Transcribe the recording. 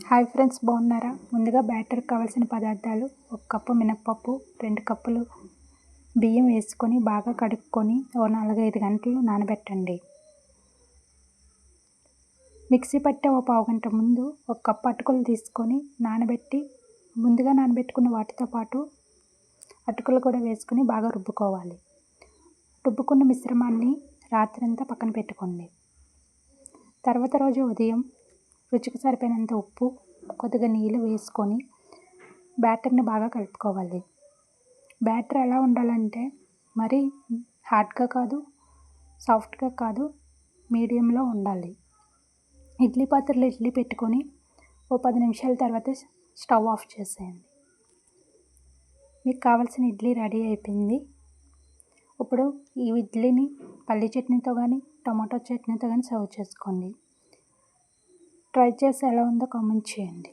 Hi friends, బాగున్నారా? ముందుగా బ్యాటర్కి కావాల్సిన పదార్థాలు: 1 కప్పు మినప్పప్పు, 2 కప్పులు బియ్యం వేసుకొని బాగా కడుక్కొని ఓ 4-5 గంటలు నానబెట్టండి. మిక్సీ పట్టే ఓ పావుగంట ముందు 1 కప్పు అటుకులు తీసుకొని ముందుగా నానబెట్టుకున్న వాటితో పాటు అటుకులు కూడా వేసుకొని బాగా రుబ్బుకోవాలి. రుబ్బుకున్న మిశ్రమాన్ని రాత్రంతా పక్కన పెట్టుకోండి. తర్వాత రోజు ఉదయం రుచికి సరిపోయినంత ఉప్పు, కొద్దిగా నీళ్ళు వేసుకొని బ్యాటర్ని బాగా కలుపుకోవాలి. బ్యాటర్ ఎలా ఉండాలంటే మరీ హార్డ్గా కాదు, సాఫ్ట్గా కాదు, మీడియంలో ఉండాలి. ఇడ్లీ పాత్రలో ఇడ్లీ పెట్టుకొని ఓ 10 నిమిషాల తర్వాత స్టవ్ ఆఫ్ చేసేయండి. మీకు కావాల్సిన ఇడ్లీ రెడీ అయిపోయింది. ఇప్పుడు ఈ ఇడ్లీని పల్లీ చట్నీతో కానీ, టమాటో చట్నీతో కానీ సర్వ్ చేసుకోండి. ట్రై చేసి ఎలా ఉందో కామెంట్ చేయండి.